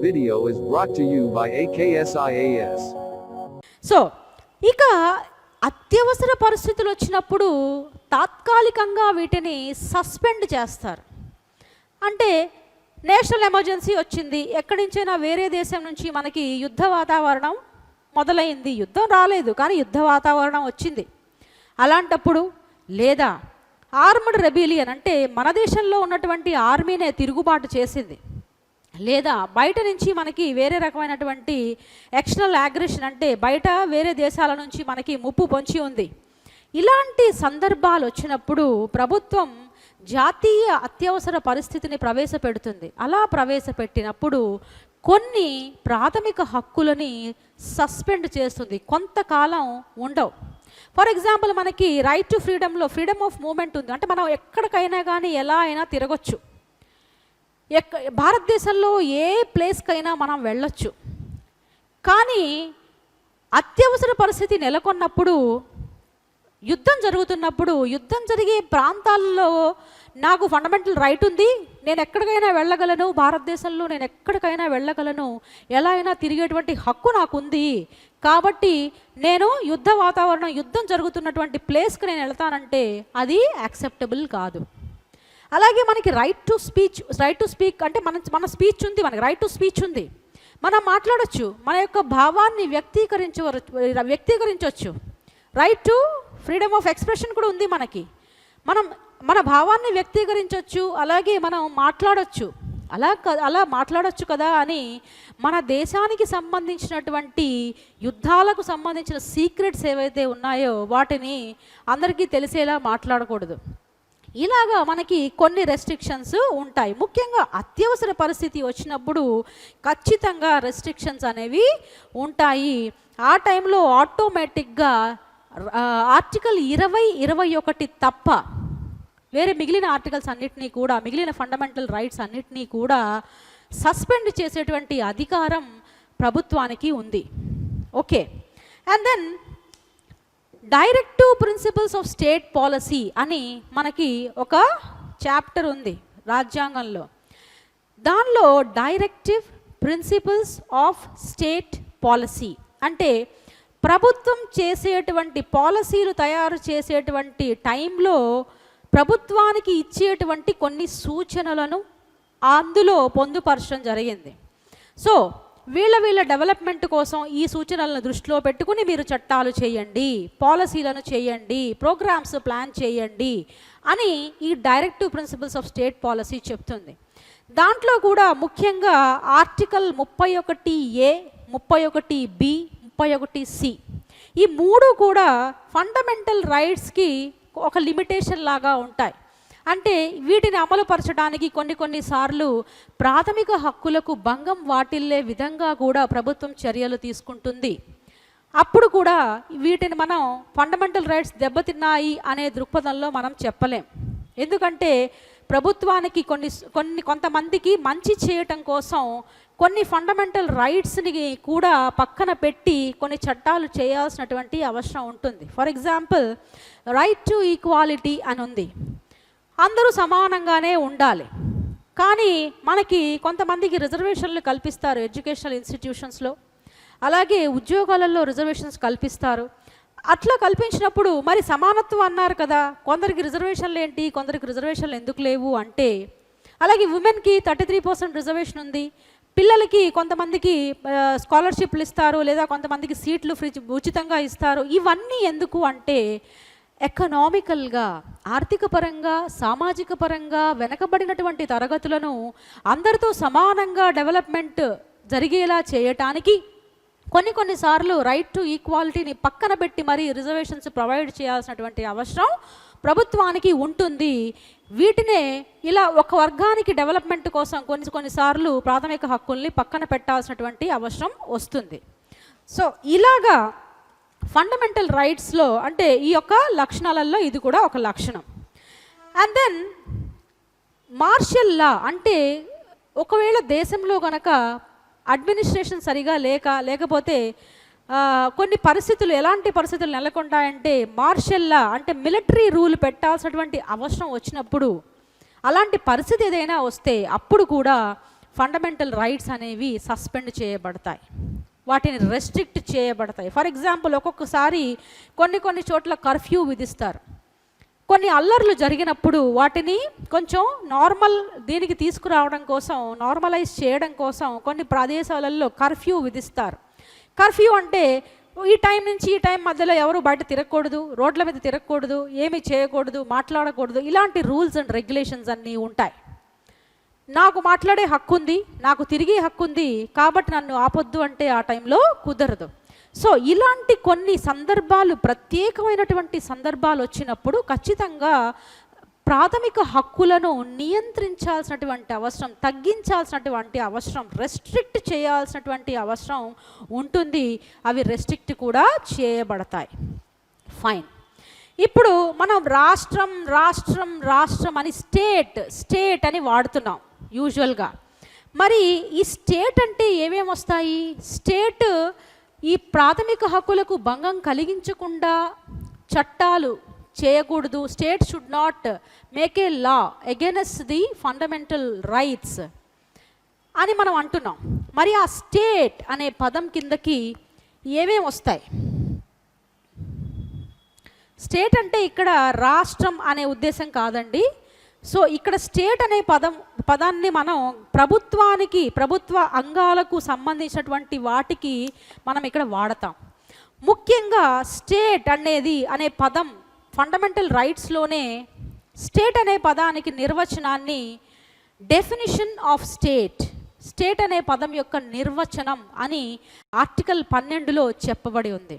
video is brought to you by AKSIAS. So ఇక అత్యవసర పరిస్థితులు వచ్చినప్పుడు తాత్కాలికంగా వీటిని సస్పెండ్ చేస్తారు. అంటే నేషనల్ ఎమర్జెన్సీ వచ్చింది, ఎక్కడి నుంచైనా వేరే దేశం నుంచి మనకి యుద్ధ వాతావరణం మొదలైంది, యుద్ధం రాలేదు కానీ యుద్ధ వాతావరణం వచ్చింది. అలాంటప్పుడు లేదా ఆర్మ్డ్ రెబిలియన్ అంటే మన దేశంలో ఉన్నటువంటి ఆర్మీనే తిరుగుబాటు చేసింది, లేదా బయట నుంచి మనకి వేరే రకమైనటువంటి ఎక్స్టర్నల్ అగ్రెషన్ అంటే బయట వేరే దేశాల నుంచి మనకి ముప్పు పొంచి ఉంది. ఇలాంటి సందర్భాలు వచ్చినప్పుడు ప్రభుత్వం జాతీయ అత్యవసర పరిస్థితిని ప్రవేశపెడుతుంది. అలా ప్రవేశపెట్టినప్పుడు కొన్ని ప్రాథమిక హక్కులని సస్పెండ్ చేస్తుంది, కొంతకాలం ఉండవు. ఫర్ ఎగ్జాంపుల్ మనకి రైట్ టు ఫ్రీడమ్లో ఫ్రీడమ్ ఆఫ్ మూమెంట్ ఉంది, అంటే మనం ఎక్కడికైనా కానీ ఎలా అయినా తిరగచ్చు, భారతదేశంలో ఏ ప్లేస్కైనా మనం వెళ్ళొచ్చు. కానీ అత్యవసర పరిస్థితి నెలకొన్నప్పుడు, యుద్ధం జరుగుతున్నప్పుడు, యుద్ధం జరిగే ప్రాంతాల్లో నాకు ఫండమెంటల్ రైట్ ఉంది, నేను ఎక్కడికైనా వెళ్ళగలను, భారతదేశంలో నేను ఎక్కడికైనా వెళ్ళగలను, ఎలా అయినా తిరిగేటువంటి హక్కు నాకు ఉంది, కాబట్టి నేను యుద్ధ వాతావరణం యుద్ధం జరుగుతున్నటువంటి ప్లేస్కి నేను వెళ్తానంటే అది యాక్సెప్టబుల్ కాదు. అలాగే మనకి రైట్ టు స్పీక్ అంటే మన స్పీచ్ ఉంది, మనకి రైట్ టు స్పీచ్ ఉంది, మనం మాట్లాడచ్చు, మన యొక్క భావాన్ని వ్యక్తీకరించవచ్చు. Right to freedom of expression కూడా ఉంది మనకి, మన భావాన్ని వ్యక్తీకరించవచ్చు, అలాగే మనం మాట్లాడచ్చు, అలా మాట్లాడచ్చు కదా అని మన దేశానికి సంబంధించినటువంటి యుద్ధాలకు సంబంధించిన సీక్రెట్స్ ఏవైతే ఉన్నాయో వాటిని అందరికీ తెలిసేలా మాట్లాడకూడదు. ఇలాగా మనకి కొన్ని రెస్ట్రిక్షన్స్ ఉంటాయి. ముఖ్యంగా అత్యవసర పరిస్థితి వచ్చినప్పుడు ఖచ్చితంగా రెస్ట్రిక్షన్స్ అనేవి ఉంటాయి. ఆ టైంలో ఆటోమేటిక్గా ఆర్టికల్ 20-21 తప్ప వేరే మిగిలిన ఆర్టికల్స్ అన్నిటినీ కూడా, మిగిలిన ఫండమెంటల్ రైట్స్ అన్నిటినీ కూడా సస్పెండ్ చేసేటువంటి అధికారం ప్రభుత్వానికి ఉంది. Okay, and then directive principles of state policy అని మనకి ఒక చాప్టర్ ఉంది రాజ్యాంగంలో. దానిలో directive principles of state policy అంటే ప్రభుత్వం చేసేటువంటి పాలసీలు తయారు చేసేటువంటి టైంలో ప్రభుత్వానికి ఇచ్చేటువంటి కొన్ని సూచనలను అందులో పొందుపరచడం జరిగింది. సో వీళ్ళ డెవలప్మెంట్ కోసం ఈ సూచనలను దృష్టిలో పెట్టుకుని మీరు చట్టాలు చేయండి, పాలసీలను చేయండి, ప్రోగ్రామ్స్ ప్లాన్ చేయండి అని ఈ directive principles of state policy చెప్తుంది. దాంట్లో కూడా ముఖ్యంగా ఆర్టికల్ 31A, 31B, 31C ఈ మూడు కూడా ఫండమెంటల్ రైట్స్కి ఒక లిమిటేషన్ లాగా ఉంటాయి. అంటే వీటిని అమలుపరచడానికి కొన్నిసార్లు ప్రాథమిక హక్కులకు భంగం వాటిల్లే విధంగా కూడా ప్రభుత్వం చర్యలు తీసుకుంటుంది. అప్పుడు కూడా వీటిని మనం ఫండమెంటల్ రైట్స్ దెబ్బతిన్నాయి అనే దృక్పథంలో మనం చెప్పలేం. ఎందుకంటే ప్రభుత్వానికి కొంతమందికి మంచి చేయటం కోసం కొన్ని ఫండమెంటల్ రైట్స్ని కూడా పక్కన పెట్టి కొన్ని చట్టాలు చేయాల్సినటువంటి అవసరం ఉంటుంది. For example right to equality అని ఉంది, అందరూ సమానంగానే ఉండాలి. కానీ మనకి కొంతమందికి రిజర్వేషన్లు కల్పిస్తారు ఎడ్యుకేషనల్ ఇన్స్టిట్యూషన్స్లో, అలాగే ఉద్యోగాలలో రిజర్వేషన్స్ కల్పిస్తారు. అట్లా కల్పించినప్పుడు మరి సమానత్వం అన్నారు కదా, కొందరికి రిజర్వేషన్లు ఏంటి, కొందరికి రిజర్వేషన్లు ఎందుకు లేవు అంటే, అలాగే ఉమెన్కి 33% రిజర్వేషన్ ఉంది, పిల్లలకి కొంతమందికి స్కాలర్షిప్లు ఇస్తారు, లేదా కొంతమందికి సీట్లు ఉచితంగా ఇస్తారు. ఇవన్నీ ఎందుకు అంటే ఎకనామికల్గా, ఆర్థిక పరంగా, సామాజిక పరంగా వెనకబడినటువంటి తరగతులను అందరితో సమానంగా డెవలప్మెంట్ జరిగేలా చేయటానికి కొన్నిసార్లు రైట్ టు ఈక్వాలిటీని పక్కన పెట్టి మరీ రిజర్వేషన్స్ ప్రొవైడ్ చేయాల్సినటువంటి అవసరం ప్రభుత్వానికి ఉంటుంది. వీటినే ఇలా ఒక వర్గానికి డెవలప్మెంట్ కోసం కొన్నిసార్లు ప్రాథమిక హక్కుల్ని పక్కన పెట్టాల్సినటువంటి అవసరం వస్తుంది. సో ఇలాగా ఫండమెంటల్ రైట్స్లో అంటే ఈ యొక్క లక్షణాలలో ఇది కూడా ఒక లక్షణం. అండ్ దెన్ మార్షల్ లా అంటే ఒకవేళ దేశంలో కనుక అడ్మినిస్ట్రేషన్ సరిగా లేకపోతే కొన్ని పరిస్థితులు, ఎలాంటి పరిస్థితులు నెలకొంటాయంటే మార్షల్ లా అంటే మిలిటరీ రూల్ పెట్టాల్సినటువంటి అవసరం వచ్చినప్పుడు, అలాంటి పరిస్థితి ఏదైనా వస్తే అప్పుడు కూడా ఫండమెంటల్ రైట్స్ అనేవి సస్పెండ్ చేయబడతాయి, వాటిని రెస్ట్రిక్ట్ చేయబడతాయి. ఫర్ ఎగ్జాంపుల్, ఒక్కొక్కసారి కొన్ని చోట్ల కర్ఫ్యూ విధిస్తారు. కొన్ని అల్లర్లు జరిగినప్పుడు వాటిని కొంచెం నార్మల్ దీనికి తీసుకురావడం కోసం, నార్మలైజ్ చేయడం కోసం కొన్ని ప్రదేశాలలో కర్ఫ్యూ విధిస్తారు. కర్ఫ్యూ అంటే ఈ టైం నుంచి ఈ టైం మధ్యలో ఎవరు బయట తిరగకూడదు, రోడ్ల మీద తిరగకూడదు, ఏమీ చేయకూడదు, మాట్లాడకూడదు, ఇలాంటి రూల్స్ అండ్ రెగ్యులేషన్స్ అన్నీ ఉంటాయి. నాకు మాట్లాడే హక్కు ఉంది, నాకు తిరిగే హక్కు ఉంది, కాబట్టి నన్ను ఆపొద్దు అంటే ఆ టైంలో కుదరదు. సో ఇలాంటి కొన్ని సందర్భాలు, ప్రత్యేకమైనటువంటి సందర్భాలు వచ్చినప్పుడు ఖచ్చితంగా ప్రాథమిక హక్కులను నియంత్రించాల్సినటువంటి అవసరం, తగ్గించాల్సినటువంటి అవసరం, రెస్ట్రిక్ట్ చేయాల్సినటువంటి అవసరం ఉంటుంది. అవి రెస్ట్రిక్ట్ కూడా చేయబడతాయి. ఫైన్. ఇప్పుడు మనం రాష్ట్రం రాష్ట్రం రాష్ట్రం అని స్టేట్ అని వాడుతున్నాం యూజువల్గా. మరి ఈ స్టేట్ అంటే ఏమేమి వస్తాయి? స్టేట్ ఈ ప్రాథమిక హక్కులకు భంగం కలిగించకుండా చట్టాలు చేయకూడదు. State should not make a law against the fundamental rights అని మనం అంటున్నాం. మరి ఆ స్టేట్ అనే పదం కిందకి ఏమేమి వస్తాయి? స్టేట్ అంటే ఇక్కడ రాష్ట్రం అనే ఉద్దేశం కాదండి. సో ఇక్కడ స్టేట్ అనే పదాన్ని మనం ప్రభుత్వ అంగాలకు సంబంధించినటువంటి వాటికి మనం ఇక్కడ వాడతాం. ముఖ్యంగా స్టేట్ అనే పదం ఫండమెంటల్ రైట్స్లోనే స్టేట్ అనే పదానికి నిర్వచనాన్ని, డెఫినిషన్ ఆఫ్ స్టేట్ అనే పదం యొక్క నిర్వచనం అని ఆర్టికల్ 12లో చెప్పబడి ఉంది.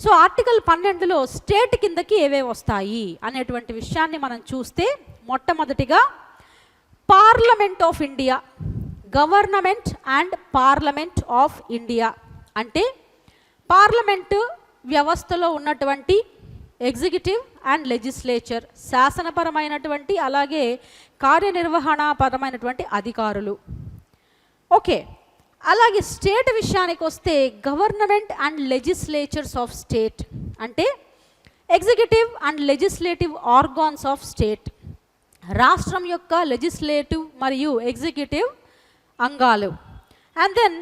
సో ఆర్టికల్ 12లో స్టేట్ కిందకి ఏవేవి వస్తాయి అనేటువంటి విషయాన్ని మనం చూస్తే, మొట్టమొదటిగా parliament of India, government and parliament of India. అంటే పార్లమెంటు వ్యవస్థలో ఉన్నటువంటి ఎగ్జిక్యూటివ్ అండ్ లెజిస్లేచర్, శాసనపరమైనటువంటి అలాగే కార్యనిర్వహణాపరమైనటువంటి అధికారులు. ఓకే, అలాగే స్టేట్ విషయానికి వస్తే government and legislatures of state, అంటే executive and legislative organs of state, రాష్ట్రం యొక్క లెజిస్లేటివ్ మరియు ఎగ్జిక్యూటివ్ అంగాలు. And then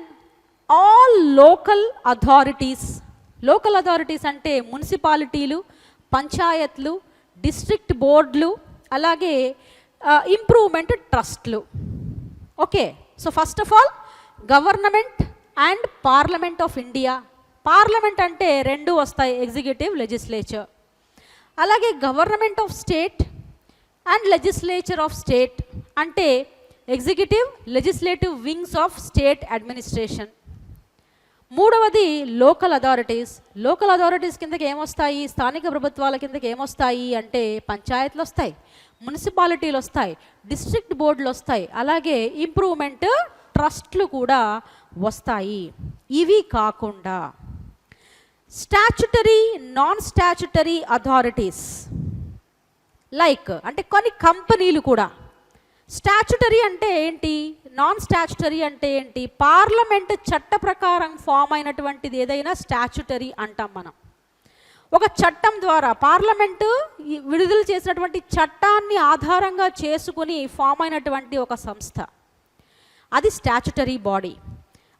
all local authorities అంటే మున్సిపాలిటీలు, పంచాయత్లు, డిస్ట్రిక్ట్ బోర్డులు, అలాగే ఇంప్రూవ్మెంట్ ట్రస్ట్లు. Okay, so first of all government and parliament of India. Parliament అంటే రెండు వస్తాయి, ఎగ్జిక్యూటివ్, లెజిస్లేచర్. అలాగే government of state and legislature of state అంటే executive, legislative wings of state administration. మూడవది లోకల్ అథారిటీస్ కిందకి ఏమొస్తాయి? స్థానిక ప్రభుత్వాల కిందకి ఏమొస్తాయి అంటే పంచాయతీలు వస్తాయి, మున్సిపాలిటీలు వస్తాయి, డిస్ట్రిక్ట్ బోర్డులు వస్తాయి, అలాగే ఇంప్రూవ్మెంట్ ట్రస్ట్లు కూడా వస్తాయి. ఇవి కాకుండా స్టాచ్యుటరీ, నాన్ స్టాచ్యుటరీ అథారిటీస్ అంటే కొన్ని కంపెనీలు కూడా. స్టాచ్యుటరీ అంటే ఏంటి, నాన్ స్టాచ్యుటరీ అంటే ఏంటి? పార్లమెంట్ చట్ట ప్రకారం ఫామ్ అయినటువంటిది ఏదైనా స్టాచ్యుటరీ అంటాం మనం. ఒక చట్టం ద్వారా పార్లమెంటు విడుదల చేసినటువంటి చట్టాన్ని ఆధారంగా చేసుకుని ఫామ్ అయినటువంటి ఒక సంస్థ, అది స్టాచ్యుటరీ బాడీ.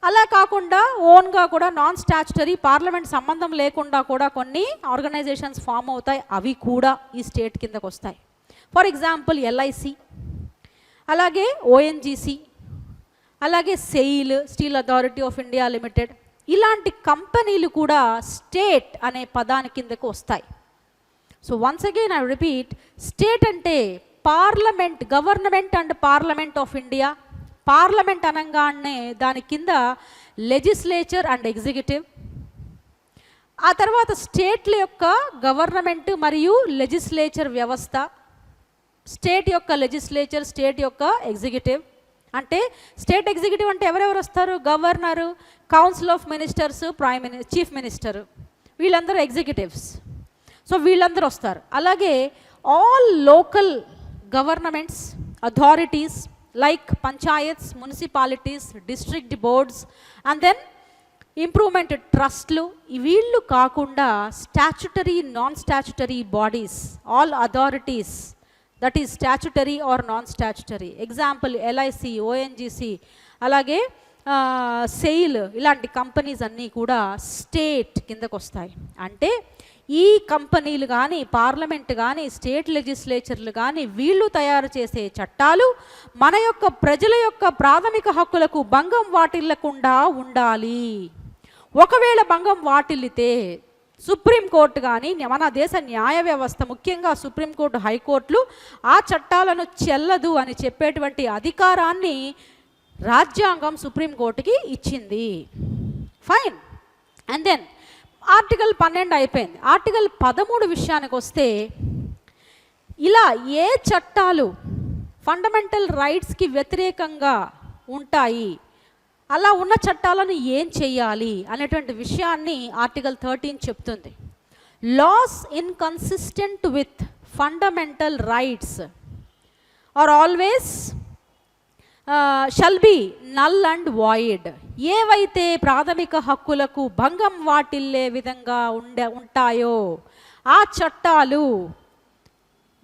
అలా కాకుండా ఓన్గా కూడా నాన్ స్టాచ్యుటరీ, పార్లమెంట్ సంబంధం లేకుండా కూడా కొన్ని ఆర్గనైజేషన్స్ ఫామ్ అవుతాయి, అవి కూడా ఈ స్టేట్ కిందకు వస్తాయి. ఫర్ ఎగ్జాంపుల్ ఎల్ఐసి, అలాగే ఓఎన్జీసీ, అలాగే SAIL, steel authority of India limited, ఇలాంటి కంపెనీలు కూడా స్టేట్ అనే పదాని కిందకు వస్తాయి. So once again I repeat, state అంటే parliament, government and parliament of India. Parliament అనగానే దాని కింద లెజిస్లేచర్ అండ్ ఎగ్జిక్యూటివ్, ఆ తర్వాత స్టేట్ల యొక్క గవర్నమెంట్ మరియు లెజిస్లేచర్ వ్యవస్థ, స్టేట్ యొక్క లెజిస్లేచర్, స్టేట్ యొక్క ఎగ్జిక్యూటివ్. అంటే స్టేట్ ఎగ్జిక్యూటివ్ అంటే ఎవరెవరు వస్తారు? Governor, council of ministers, chief minister, వీళ్ళందరూ ఎగ్జిక్యూటివ్స్. సో వీళ్ళందరూ వస్తారు. అలాగే all local governments, authorities like panchayats, municipalities, district boards, and then improvement ట్రస్ట్లు. వీళ్ళు కాకుండా statutory, non statutory bodies, all authorities that is statutory or non statutory. Example LIC, ONGC, అలాగే SAIL, ఇలాంటి companies అన్నీ కూడా స్టేట్ కిందకు వస్తాయి. అంటే ఈ కంపెనీలు కానీ, పార్లమెంట్ కానీ, స్టేట్ లెజిస్లేచర్లు కానీ వీళ్ళు తయారు చేసే చట్టాలు మన యొక్క ప్రజల యొక్క ప్రాథమిక హక్కులకు భంగం వాటిల్లకుండా ఉండాలి. ఒకవేళ భంగం వాటిల్లితే సుప్రీంకోర్టు కానీ, మన దేశ న్యాయ వ్యవస్థ, ముఖ్యంగా సుప్రీంకోర్టు, హైకోర్టులు ఆ చట్టాలను చెల్లదు అని చెప్పేటువంటి అధికారాన్ని రాజ్యాంగం సుప్రీంకోర్టుకి ఇచ్చింది. ఫైన్. అండ్ దెన్ ఆర్టికల్ 12 అయిపోయింది. ఆర్టికల్ 13 విషయానికి వస్తే, ఇలా ఏ చట్టాలు ఫండమెంటల్ రైట్స్కి వ్యతిరేకంగా ఉంటాయి, అలా ఉన్న చట్టాలను ఏం చేయాలి అనేటువంటి విషయాన్ని ఆర్టికల్ 13 చెప్తుంది. Laws inconsistent with fundamental rights are always shall be null and void. ఏవైతే ప్రాథమిక హక్కులకు భంగం వాటిల్లే విధంగా ఉంటాయో ఆ చట్టాలు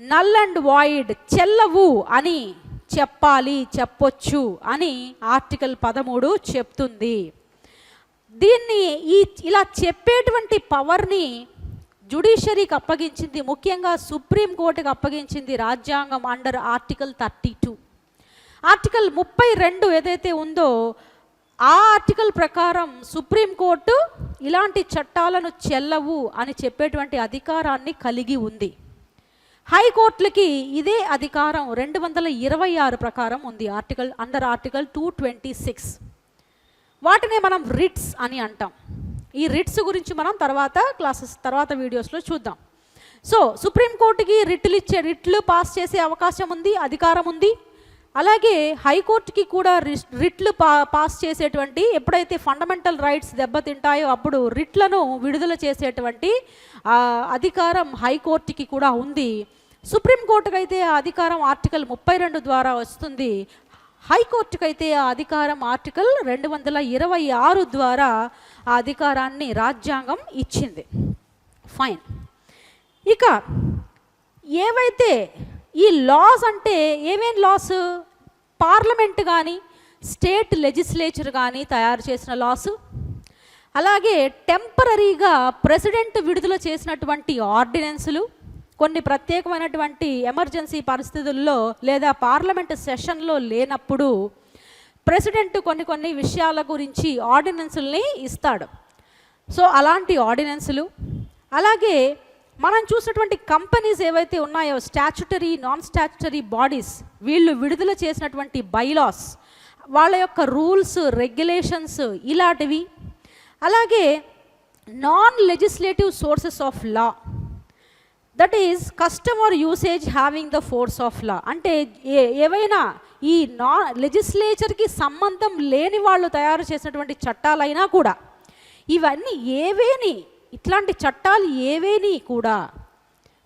నల్ అండ్ వాయిడ్, చెల్లవు అని చెప్పొచ్చు అని ఆర్టికల్ 13 చెప్తుంది. దీన్ని ఇలా చెప్పేటువంటి పవర్ని జ్యుడిషియరీకి అప్పగించింది, ముఖ్యంగా సుప్రీంకోర్టుకి అప్పగించింది రాజ్యాంగం అండర్ ఆర్టికల్ 32. ఆర్టికల్ 32 ఏదైతే ఉందో ఆ ఆర్టికల్ ప్రకారం సుప్రీంకోర్టు ఇలాంటి చట్టాలను చెల్లవు అని చెప్పేటువంటి అధికారాన్ని కలిగి ఉంది. హైకోర్టులకి ఇదే అధికారం 226 ప్రకారం ఉంది, ఆర్టికల్ 226. వాటినే మనం రిట్స్ అని అంటాం. ఈ రిట్స్ గురించి మనం తర్వాత వీడియోస్లో చూద్దాం. సో సుప్రీంకోర్టుకి రిట్లు పాస్ చేసే అవకాశం ఉంది, అధికారం ఉంది. అలాగే హైకోర్టుకి కూడా రిట్లు పాస్ చేసేటువంటి, ఎప్పుడైతే ఫండమెంటల్ రైట్స్ దెబ్బతింటాయో అప్పుడు రిట్లను విడుదల చేసేటువంటి అధికారం హైకోర్టుకి కూడా ఉంది. సుప్రీంకోర్టుకి అయితే ఆ అధికారం ఆర్టికల్ 32 ద్వారా వస్తుంది. హైకోర్టుకి అయితే ఆ అధికారం ఆర్టికల్ 226 ద్వారా ఆ అధికారాన్ని రాజ్యాంగం ఇచ్చింది. ఫైన్. ఇక ఏవైతే ఈ లాస్ అంటే ఏమేం లాస్, పార్లమెంట్ కానీ స్టేట్ లెజిస్లేచర్ కానీ తయారు చేసిన లాసు, అలాగే టెంపరరీగా ప్రెసిడెంట్ విడుదల చేసినటువంటి ఆర్డినెన్సులు, కొన్ని ప్రత్యేకమైనటువంటి ఎమర్జెన్సీ పరిస్థితుల్లో లేదా పార్లమెంట్ సెషన్లో లేనప్పుడు ప్రెసిడెంట్ కొన్ని విషయాల గురించి ఆర్డినెన్సుల్ని ఇస్తాడు. సో అలాంటి ఆర్డినెన్సులు, అలాగే మనం చూసినటువంటి కంపెనీస్ ఏవైతే ఉన్నాయో స్టాచ్యుటరీ, నాన్ స్టాచ్యుటరీ బాడీస్, వీళ్ళు విడుదల చేసినటువంటి బైలాస్, వాళ్ళ యొక్క రూల్స్, రెగ్యులేషన్స్ ఇలాంటివి. అలాగే non legislative sources of law, that is custom or usage having the force of law. అంటే ఏవైనా ఈ లెజిస్లేచర్కి సంబంధం లేని వాళ్ళు తయారు చేసినటువంటి చట్టాలైనా కూడా, ఇవన్నీ ఇట్లాంటి చట్టాలు ఏవేని కూడా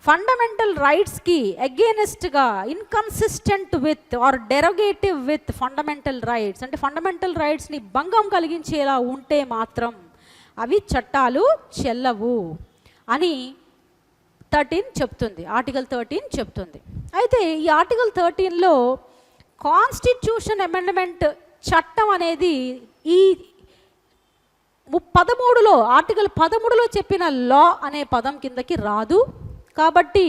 ఫండమెంటల్ రైట్స్కి అగేనెస్ట్గా, inconsistent with or derogative with fundamental rights, అంటే ఫండమెంటల్ రైట్స్ని భంగం కలిగించేలా ఉంటే మాత్రం అవి చట్టాలు చెల్లవు అని ఆర్టికల్ 13 చెప్తుంది. అయితే ఈ ఆర్టికల్ 13లో కాన్స్టిట్యూషన్ అమెండ్మెంట్ చట్టం అనేది ఈ 13లో ఆర్టికల్ 13లో చెప్పిన లా అనే పదం కిందకి రాదు. కాబట్టి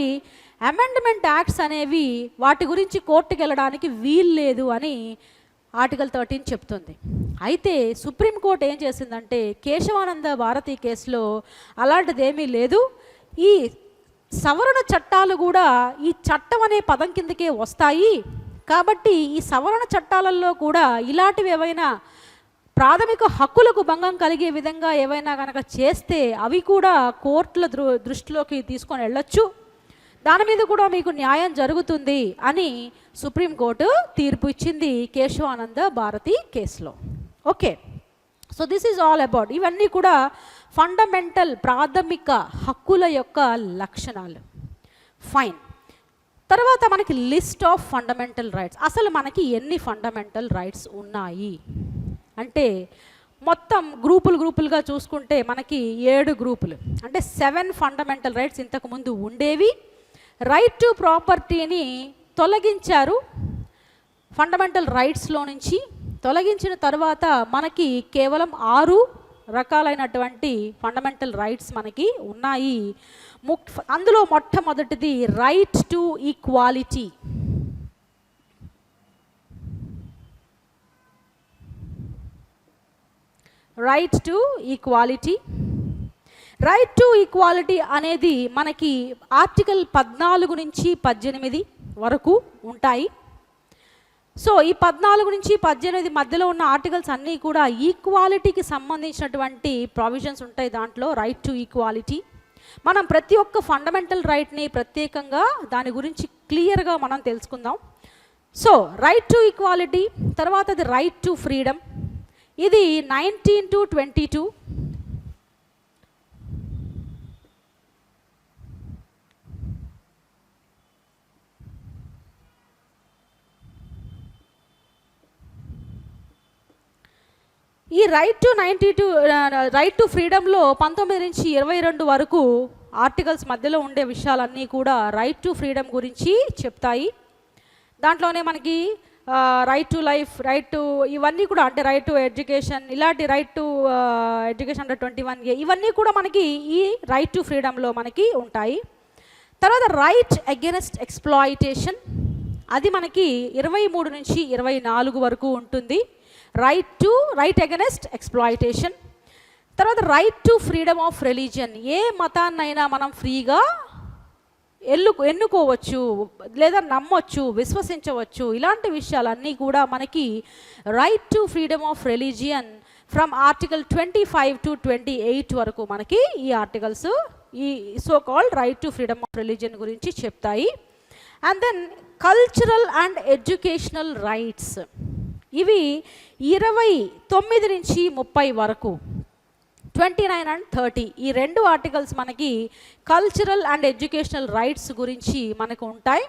అమెండ్మెంట్ యాక్ట్స్ అనేవి వాటి గురించి కోర్టుకు వెళ్ళడానికి వీల్లేదు అని ఆర్టికల్ 13 చెప్తుంది. అయితే సుప్రీంకోర్టు ఏం చేసిందంటే కేశవానంద భారతి కేసులో అలాంటిదేమీ లేదు, ఈ సవరణ చట్టాలు కూడా ఈ చట్టం అనే పదం కిందకే వస్తాయి. కాబట్టి ఈ సవరణ చట్టాలలో కూడా ఇలాంటివి ఏవైనా ప్రాథమిక హక్కులకు భంగం కలిగే విధంగా ఏవైనా కనుక చేస్తే అవి కూడా కోర్టుల దృష్టిలోకి తీసుకొని వెళ్ళొచ్చు, దాని మీద కూడా మీకు న్యాయం జరుగుతుంది అని సుప్రీంకోర్టు తీర్పు ఇచ్చింది కేశవానంద భారతి కేసులో. Okay, so this is all about, ఇవన్నీ కూడా ఫండమెంటల్ ప్రాథమిక హక్కుల యొక్క లక్షణాలు. ఫైన్. తర్వాత మనకి లిస్ట్ ఆఫ్ ఫండమెంటల్ రైట్స్. అసలు మనకి ఎన్ని ఫండమెంటల్ రైట్స్ ఉన్నాయి అంటే, మొత్తం గ్రూపులుగా చూసుకుంటే మనకి 7 గ్రూపులు, అంటే 7 ఫండమెంటల్ రైట్స్ ఇంతకుముందు ఉండేవి. రైట్ టు ప్రాపర్టీని తొలగించారు ఫండమెంటల్ రైట్స్లో నుంచి. తొలగించిన తర్వాత మనకి కేవలం 6 రకాలైనటువంటి ఫండమెంటల్ రైట్స్ మనకి ఉన్నాయి. అందులో మొట్టమొదటిది right to equality. Right to equality. Right to equality అనేది మనకి ఆర్టికల్ 14 నుంచి 18 వరకు ఉంటాయి. సో ఈ 14 నుంచి 18 మధ్యలో ఉన్న ఆర్టికల్స్ అన్నీ కూడా ఈక్వాలిటీకి సంబంధించినటువంటి ప్రావిజన్స్ ఉంటాయి దాంట్లో. రైట్ టు ఈక్వాలిటీ మనం ప్రతి ఒక్క ఫండమెంటల్ రైట్ని ప్రత్యేకంగా దాని గురించి క్లియర్గా మనం తెలుసుకుందాం. సో రైట్ టు ఈక్వాలిటీ, తర్వాతది రైట్ టు ఫ్రీడమ్. ఇది 19 to 22. ఈ రైట్ టు ఫ్రీడమ్లో 19 నుంచి 22 వరకు ఆర్టికల్స్ మధ్యలో ఉండే విషయాలన్నీ కూడా రైట్ టు ఫ్రీడమ్ గురించి చెప్తాయి. దాంట్లోనే మనకి right to life, right to ఇవన్నీ కూడా, అంటే రైట్ టు ఎడ్యుకేషన్, ఇలాంటి right to education under 21A ఇవన్నీ కూడా మనకి ఈ రైట్ టు ఫ్రీడమ్లో మనకి ఉంటాయి. తర్వాత రైట్ అగెన్స్ట్ ఎక్స్ప్లాయిటేషన్, అది మనకి 23 నుంచి 24 వరకు ఉంటుంది. Right against exploitation. తర్వాత right to freedom of religion, ఏ మతాన్నైనా మనం ఫ్రీగా ఎన్నుకోవచ్చు లేదా నమ్మొచ్చు, విశ్వసించవచ్చు. ఇలాంటి విషయాలన్నీ కూడా మనకి right to freedom of religion from article 25 to 28 వరకు మనకి ఈ ఆర్టికల్స్ ఈ so called right to freedom of religion గురించి చెప్తాయి. And then cultural and educational rights, ఇవి 29 నుంచి 30 వరకు, 29 and 30 ఈ 2 ఆర్టికల్స్ మనకి కల్చరల్ అండ్ ఎడ్యుకేషనల్ రైట్స్ గురించి మనకు ఉంటాయి.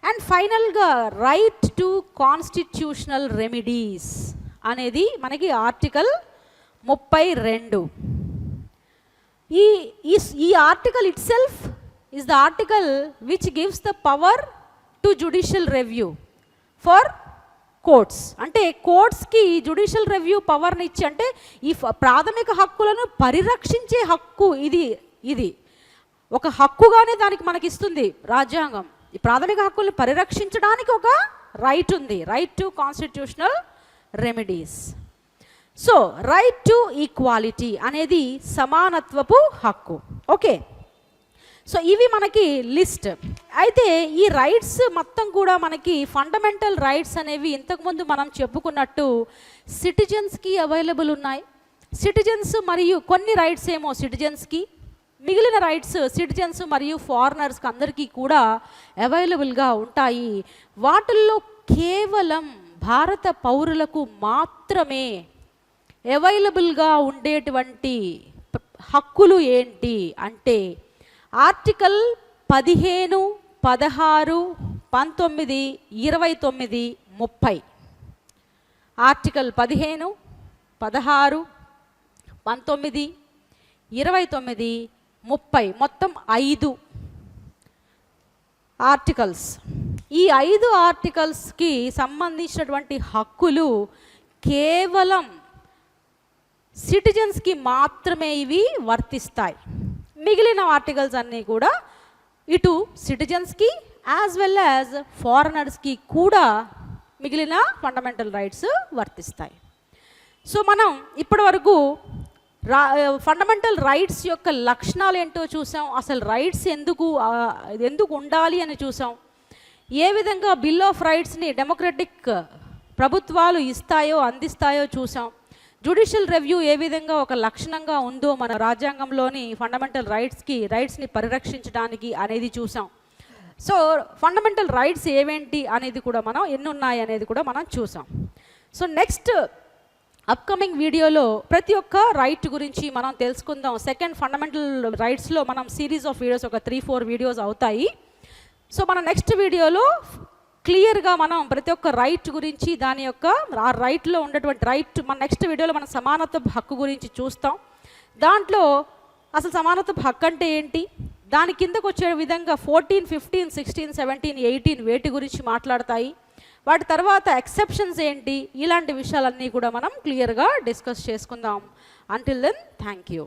అండ్ ఫైనల్గా రైట్ టు కాన్స్టిట్యూషనల్ రెమిడీస్ అనేది మనకి ఆర్టికల్ 32. ఈ article it self is the article which gives the power to judicial review for courts. అంటే కోర్ట్స్కి జ్యుడిషియల్ రివ్యూ పవర్ని ఇచ్చి, అంటే ఈ ప్రాథమిక హక్కులను పరిరక్షించే హక్కు ఇది ఒక హక్కుగానే దానికి మనకి ఇస్తుంది రాజ్యాంగం. ఈ ప్రాథమిక హక్కులను పరిరక్షించడానికి ఒక రైట్ ఉంది, right to constitutional remedies. So right to equality అనేది సమానత్వపు హక్కు. ఓకే, సో ఇవి మనకి లిస్ట్. అయితే ఈ రైట్స్ మొత్తం కూడా మనకి ఫండమెంటల్ రైట్స్ అనేవి ఇంతకుముందు మనం చెప్పుకున్నట్టు సిటిజన్స్కి అవైలబుల్ ఉన్నాయి. సిటిజన్స్ మరియు కొన్ని రైట్స్ ఏమో సిటిజన్స్కి, మిగిలిన రైట్స్ సిటిజన్స్ మరియు ఫారినర్స్కి అందరికీ కూడా అవైలబుల్గా ఉంటాయి. వాటిల్లో కేవలం భారత పౌరులకు మాత్రమే అవైలబుల్గా ఉండేటువంటి హక్కులు ఏంటి అంటే ఆర్టికల్ 15, 16, 19, 29, 30. ఆర్టికల్ 15, 16, 19, 29, 30 మొత్తం 5 ఆర్టికల్స్. ఈ 5 ఆర్టికల్స్కి సంబంధించినటువంటి హక్కులు కేవలం సిటిజన్స్కి మాత్రమే ఇవి వర్తిస్తాయి. మిగిలిన ఆర్టికల్స్ అన్నీ కూడా ఇటు సిటిజన్స్కి యాజ్ వెల్ యాజ్ ఫారినర్స్కి కూడా మిగిలిన ఫండమెంటల్ రైట్స్ వర్తిస్తాయి. సో మనం ఇప్పటి వరకు ఫండమెంటల్ రైట్స్ యొక్క లక్షణాలు ఏంటో చూసాం, అసలు రైట్స్ ఎందుకు ఉండాలి అని చూసాం, ఏ విధంగా బిల్ ఆఫ్ రైట్స్ని డెమోక్రటిక్ ప్రభుత్వాలు అందిస్తాయో చూసాం, జ్యుడిషియల్ రివ్యూ ఏ విధంగా ఒక లక్షణంగా ఉందో మన రాజ్యాంగంలోని ఫండమెంటల్ రైట్స్ని పరిరక్షించడానికి అనేది చూసాం. సో ఫండమెంటల్ రైట్స్ ఏవేంటి అనేది కూడా మనం ఎన్ని ఉన్నాయి అనేది కూడా మనం చూసాం. సో నెక్స్ట్ అప్కమింగ్ వీడియోలో ప్రతి ఒక్క రైట్ గురించి మనం తెలుసుకుందాం. సెకండ్ ఫండమెంటల్ రైట్స్లో మనం సిరీస్ ఆఫ్ వీడియోస్ ఒక 3-4 వీడియోస్ అవుతాయి. సో మన నెక్స్ట్ వీడియోలో క్లియర్గా మనం ప్రతి ఒక్క రైట్ గురించి, దాని యొక్క ఆ రైట్లో ఉన్నటువంటి రైట్, మన నెక్స్ట్ వీడియోలో మనం సమానత్వ హక్కు గురించి చూస్తాం. దాంట్లో అసలు సమానత్వ హక్కు అంటే ఏంటి, దాని కిందకు వచ్చే విధంగా 14, 15, 16, 17, 18 వేటి గురించి మాట్లాడతాయి. వాటి తర్వాత ఎక్సెప్షన్స్ ఏంటి, ఇలాంటి విషయాలన్నీ కూడా మనం క్లియర్గా డిస్కస్ చేసుకుందాం. Until then thank you.